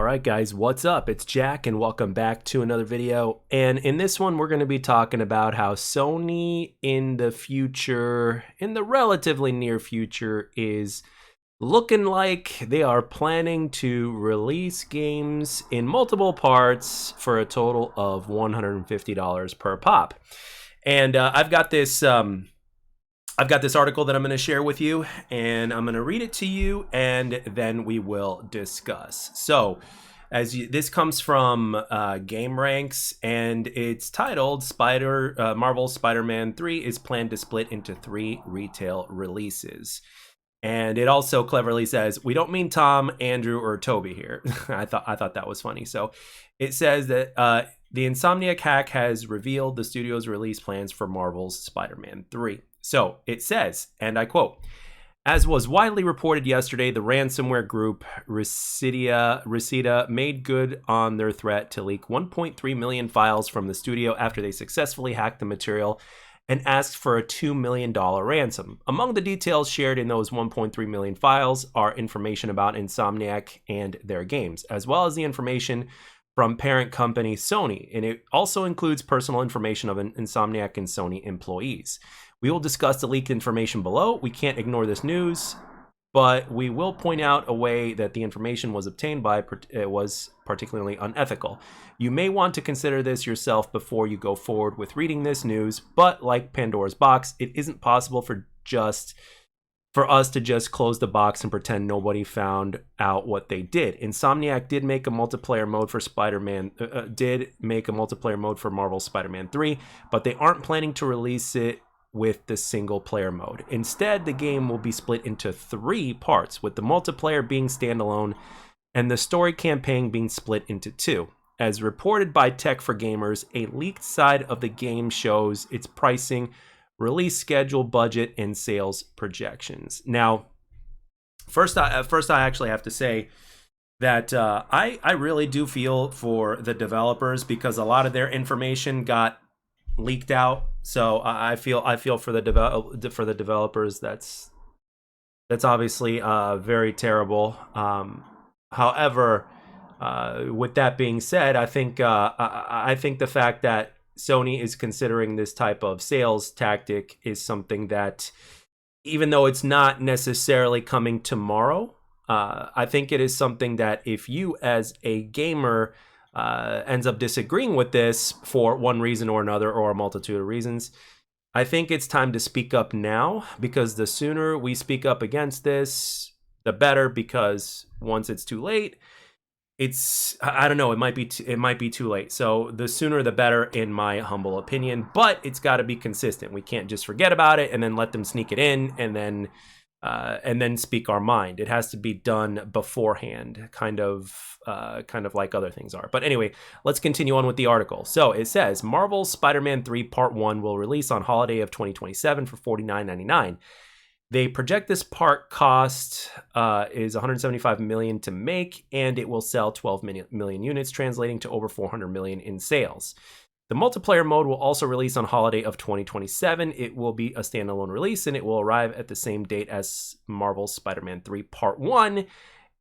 right, guys, what's up? It's Jack, and welcome back to another video. And in this one, we're going to be talking about how Sony in the future, in the relatively near future, is looking like they are planning to release games in multiple parts for a total of $150 per pop. And I've got this article that I'm going to share with you, and I'm going to read it to you, and then we will discuss. So, this comes from Game Ranks, and it's titled Marvel's Spider-Man 3 is planned to split into 3 retail releases. And it also cleverly says, we don't mean Tom, Andrew, or Toby here. I thought that was funny. So it says that the Insomniac hack has revealed the studio's release plans for Marvel's Spider-Man 3. So it says, and I quote, as was widely reported yesterday, the ransomware group Reseda made good on their threat to leak 1.3 million files from the studio after they successfully hacked the material and asked for a $2 million ransom. Among the details shared in those 1.3 million files are information about Insomniac and their games, as well as the information from parent company Sony, and it also includes personal information of Insomniac and Sony employees. We will discuss the leaked information below. We can't ignore this news, but we will point out a way that the information was obtained by was particularly unethical. You may want to consider this yourself before you go forward with reading this news, but like Pandora's box, it isn't possible for us to just close the box and pretend nobody found out what they did. Insomniac did make a multiplayer mode for Marvel's Spider-Man 3, but they aren't planning to release it with the single player mode. Instead, the game will be split into 3 parts, with the multiplayer being standalone and the story campaign being split into 2. As reported by Tech for Gamers, a leaked side of the game shows its pricing, release schedule, budget, and sales projections. Now, first I actually have to say that I really do feel for the developers, because a lot of their information got leaked out. So I feel for the developers. That's obviously very terrible. However, with that being said, I think the fact that Sony is considering this type of sales tactic is something that, even though it's not necessarily coming tomorrow, I think it is something that if you as a gamer ends up disagreeing with this for one reason or another, or a multitude of reasons, I think it's time to speak up now, because the sooner we speak up against this, the better, because once it's too late, I don't know, it might be too late. So the sooner the better, in my humble opinion, but it's got to be consistent. We can't just forget about it and then let them sneak it in and then speak our mind. It has to be done beforehand, kind of like other things are. But anyway, let's continue on with the article. So it says, Marvel's Spider-Man 3 Part 1 will release on holiday of 2027 for $49.99. They project this part cost is $175 million to make, and it will sell 12 million units, translating to over 400 million in sales. The multiplayer mode will also release on holiday of 2027. It will be a standalone release, and it will arrive at the same date as Marvel's Spider-Man 3 Part 1,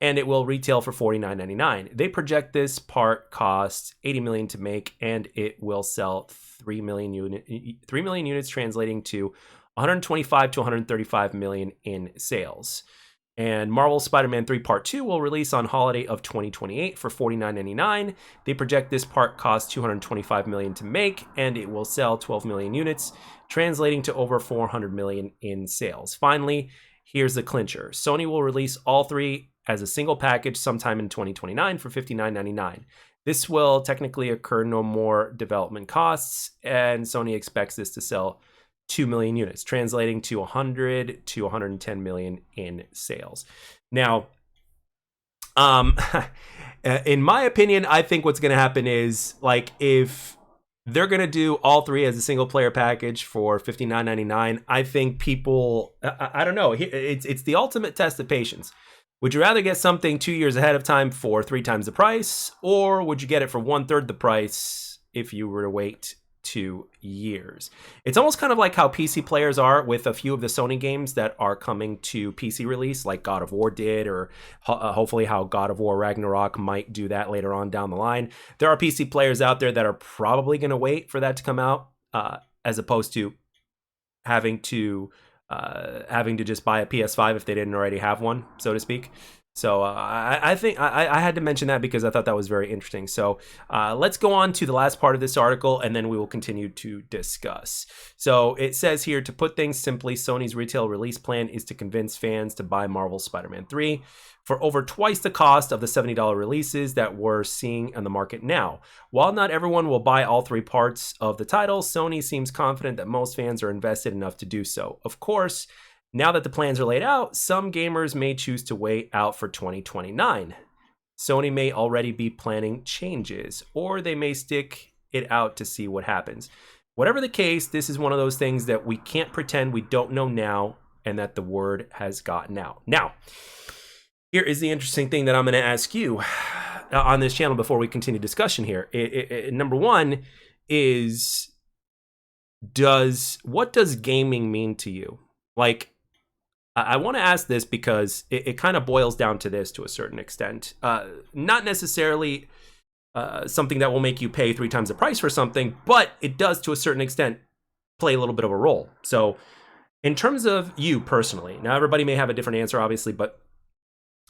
and it will retail for $49.99. They project this part cost $80 million to make, and it will sell 3 million units, translating to 125 to 135 million in sales. And Marvel's Spider-Man 3 Part 2 will release on holiday of 2028 for $49.99. They project this part costs $225 million to make, and it will sell 12 million units, translating to over 400 million in sales. Finally, here's the clincher. Sony will release all 3 as a single package sometime in 2029 for $59.99. This will technically occur no more development costs, and Sony expects this to sell 2 million units, translating to 100 to 110 million in sales. Now, in my opinion, I think what's going to happen is, like, if they're going to do all 3 as a single player package for $59.99, I think people, I don't know, it's the ultimate test of patience. Would you rather get something 2 years ahead of time for 3 times the price, or would you get it for 1/3 the price if you were to wait 2 years. It's almost kind of like how PC players are with a few of the Sony games that are coming to PC release, like God of War did, or hopefully how God of War Ragnarok might do that later on down the line. There are PC players out there that are probably going to wait for that to come out, as opposed to having to just buy a PS5 if they didn't already have one, so to speak. So I think I had to mention that because I thought that was very interesting. So let's go on to the last part of this article, and then we will continue to discuss. So it says here, to put things simply, Sony's retail release plan is to convince fans to buy Marvel's Spider-Man 3 for over twice the cost of the $70 releases that we're seeing on the market now. While not everyone will buy all 3 parts of the title, Sony seems confident that most fans are invested enough to do so. Of course, now that the plans are laid out, some gamers may choose to wait out for 2029. Sony may already be planning changes, or they may stick it out to see what happens. Whatever the case, this is one of those things that we can't pretend we don't know now, and that the word has gotten out. Now, here is the interesting thing that I'm going to ask you on this channel before we continue discussion here. Number one is, what does gaming mean to you? Like, I want to ask this because it kind of boils down to this to a certain extent. Not necessarily something that will make you pay 3 times the price for something, but it does to a certain extent play a little bit of a role. So in terms of you personally, now everybody may have a different answer, obviously, but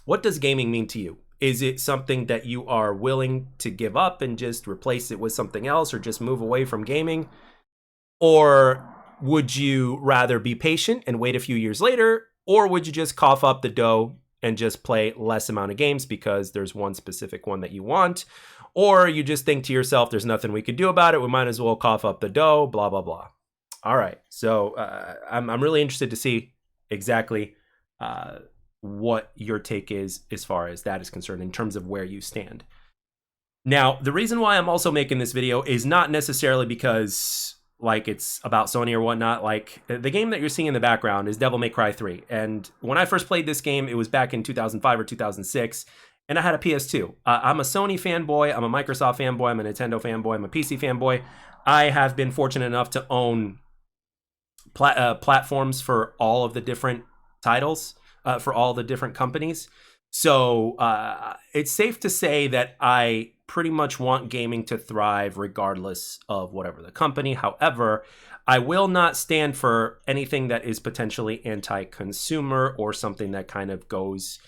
what does gaming mean to you? Is it something that you are willing to give up and just replace it with something else, or just move away from gaming? Or would you rather be patient and wait a few years later? Or would you just cough up the dough and just play less amount of games because there's one specific one that you want? Or you just think to yourself, there's nothing we could do about it, we might as well cough up the dough, blah, blah, blah. All right, so I'm really interested to see exactly what your take is as far as that is concerned in terms of where you stand. Now, the reason why I'm also making this video is not necessarily because like it's about Sony or whatnot. Like, the game that you're seeing in the background is Devil May Cry 3. And when I first played this game, it was back in 2005 or 2006, and I had a PS2. I'm a Sony fanboy, I'm a Microsoft fanboy, I'm a Nintendo fanboy, I'm a PC fanboy. I have been fortunate enough to own platforms for all of the different titles, for all the different companies. So it's safe to say that I pretty much want gaming to thrive regardless of whatever the company. However, I will not stand for anything that is potentially anti-consumer or something that kind of goes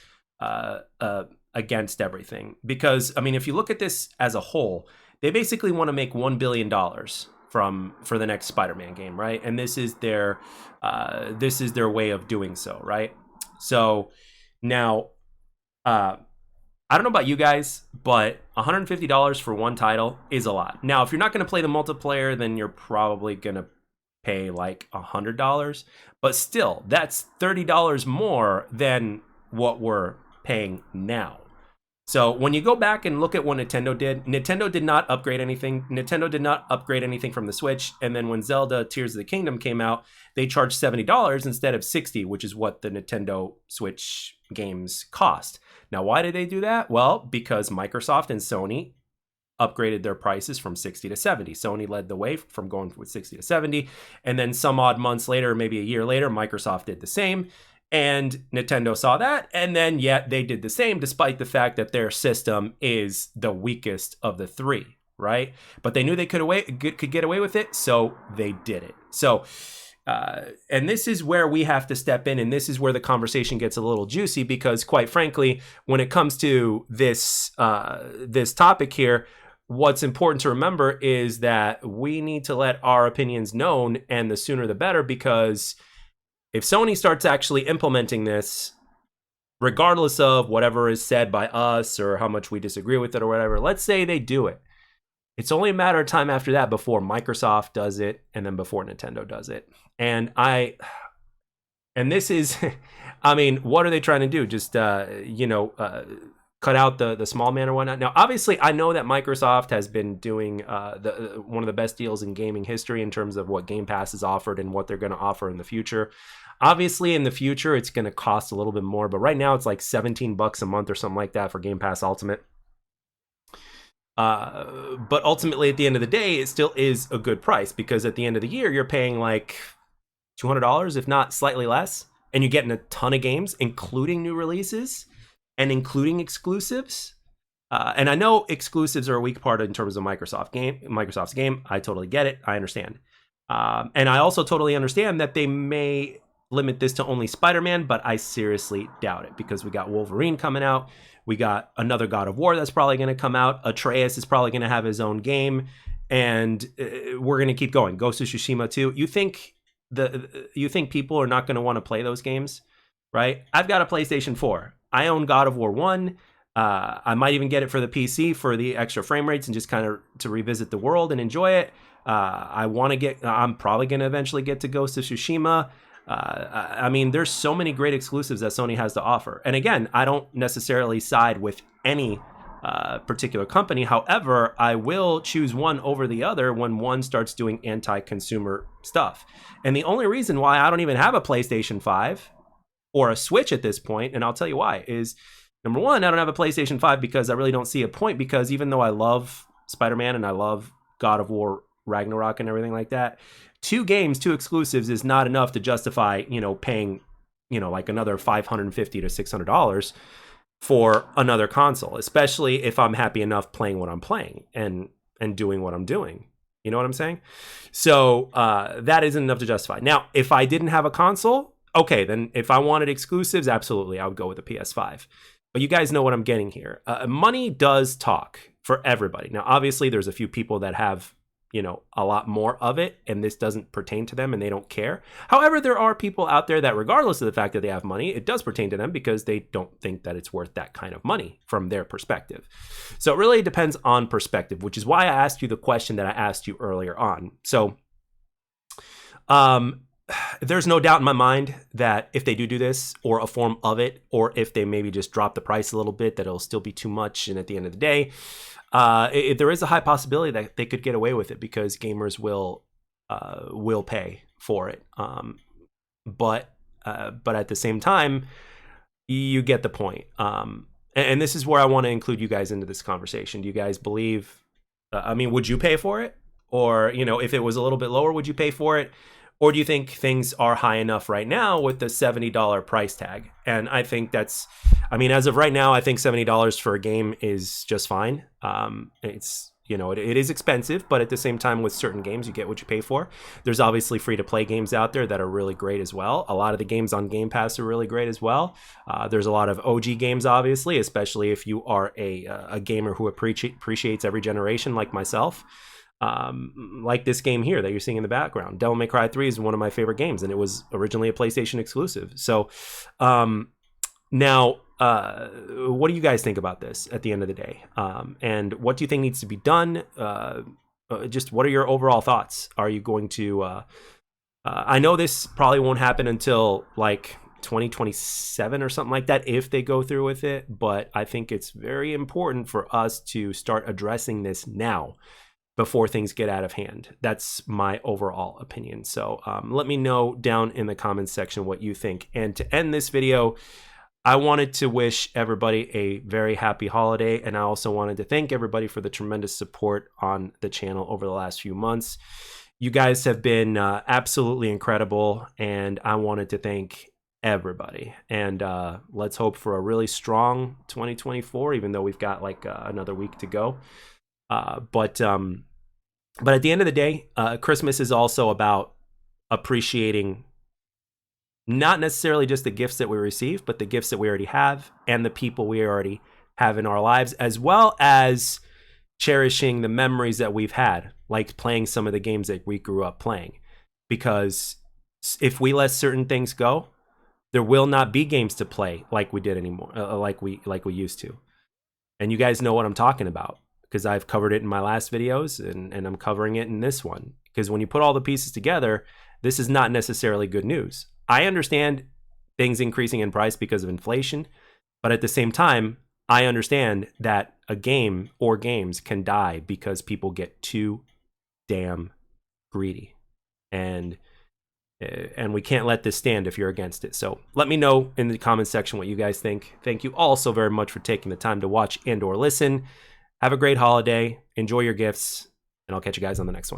against everything. Because, I mean, if you look at this as a whole, they basically want to make $1 billion for the next Spider-Man game, right? And this is their way of doing so, right? So now, I don't know about you guys, but $150 for one title is a lot. Now, if you're not going to play the multiplayer, then you're probably going to pay like $100. But still, that's $30 more than what we're paying now. So when you go back and look at what Nintendo did not upgrade anything. Nintendo did not upgrade anything from the Switch. And then when Zelda Tears of the Kingdom came out, they charged $70 instead of $60, which is what the Nintendo Switch games cost. Now, why did they do that? Well, because Microsoft and Sony upgraded their prices from 60 to 70. Sony led the way from going with 60 to 70. And then some odd months later, maybe a year later, Microsoft did the same. And Nintendo saw that, and then yet they did the same, despite the fact that their system is the weakest of the 3, right? But they knew they could get away with it, so they did it. So, and this is where we have to step in, and this is where the conversation gets a little juicy, because quite frankly, when it comes to this this topic here, what's important to remember is that we need to let our opinions known, and the sooner the better, because if Sony starts actually implementing this, regardless of whatever is said by us or how much we disagree with it or whatever, let's say they do it. It's only a matter of time after that before Microsoft does it, and then before Nintendo does it. And this is, I mean, what are they trying to do? Just, cut out the small man or whatnot. Now, obviously, I know that Microsoft has been doing one of the best deals in gaming history in terms of what Game Pass has offered and what they're going to offer in the future. Obviously, in the future, it's going to cost a little bit more, but right now it's like $17 a month or something like that for Game Pass Ultimate. But ultimately, at the end of the day, it still is a good price because at the end of the year, you're paying like $200, if not slightly less, and you're getting a ton of games, including new releases and including exclusives. And I know exclusives are a weak part in terms of Microsoft's game. I totally get it. I understand. And I also totally understand that they may limit this to only Spider-Man, but I seriously doubt it because we got Wolverine coming out. We got another God of War that's probably going to come out. Atreus is probably going to have his own game, and we're going to keep going. Ghost of Tsushima 2. You think people are not going to want to play those games, right? I've got a PlayStation 4. I own God of War 1. I might even get it for the PC for the extra frame rates and just kind of to revisit the world and enjoy it. I'm probably going to eventually get to Ghost of Tsushima. I mean, there's so many great exclusives that Sony has to offer. And again, I don't necessarily side with any particular company. However, I will choose one over the other when one starts doing anti-consumer stuff. And the only reason why I don't even have a PlayStation 5 or a Switch at this point, and I'll tell you why, is number one, I don't have a PlayStation 5 because I really don't see a point, because even though I love Spider-Man and I love God of War Ragnarok and everything like that, 2 exclusives is not enough to justify, paying, like another $550 to $600 for another console, especially if I'm happy enough playing what I'm playing and doing what I'm doing. You know what I'm saying? So that isn't enough to justify. Now, if I didn't have a console, okay, then if I wanted exclusives, absolutely, I would go with the PS5. But you guys know what I'm getting here. Money does talk for everybody. Now, obviously, there's a few people that have, a lot more of it, and this doesn't pertain to them and they don't care. However, there are people out there that, regardless of the fact that they have money, it does pertain to them because they don't think that it's worth that kind of money from their perspective. So it really depends on perspective, which is why I asked you the question that I asked you earlier on. So, there's no doubt in my mind that if they do this, or a form of it, or if they maybe just drop the price a little bit, that it'll still be too much. And at the end of the day, there is a high possibility that they could get away with it because gamers will pay for it. But at the same time, you get the point. And this is where I want to include you guys into this conversation. Do you guys believe? Would you pay for it? Or if it was a little bit lower, would you pay for it? Or do you think things are high enough right now with the $70 price tag? And I think as of right now, I think $70 for a game is just fine. It's, it is expensive, but at the same time, with certain games, you get what you pay for. There's obviously free-to-play games out there that are really great as well. A lot of the games on Game Pass are really great as well. There's a lot of OG games, obviously, especially if you are a gamer who appreciates every generation like myself. Like this game here that you're seeing in the background. Devil May Cry 3 is one of my favorite games, and it was originally a PlayStation exclusive. So now, what do you guys think about this at the end of the day? And what do you think needs to be done? Just what are your overall thoughts? Are you going to... I know this probably won't happen until like 2027 or something like that if they go through with it, but I think it's very important for us to start addressing this now, before things get out of hand. That's my overall opinion. So let me know down in the comments section what you think. And to end this video, I wanted to wish everybody a very happy holiday. And I also wanted to thank everybody for the tremendous support on the channel over the last few months. You guys have been absolutely incredible. And I wanted to thank everybody. And let's hope for a really strong 2024, even though we've got like another week to go. But at the end of the day, Christmas is also about appreciating not necessarily just the gifts that we receive, but the gifts that we already have and the people we already have in our lives, as well as cherishing the memories that we've had, like playing some of the games that we grew up playing. Because if we let certain things go, there will not be games to play like we did anymore, like we used to. And you guys know what I'm talking about, because I've covered it in my last videos and I'm covering it in this one. Because when you put all the pieces together, this is not necessarily good news. I understand things increasing in price because of inflation, but at the same time, I understand that a game or games can die because people get too damn greedy. And we can't let this stand if you're against it. So let me know in the comments section what you guys think. Thank you all so very much for taking the time to watch and or listen. Have a great holiday. Enjoy your gifts, and I'll catch you guys on the next one.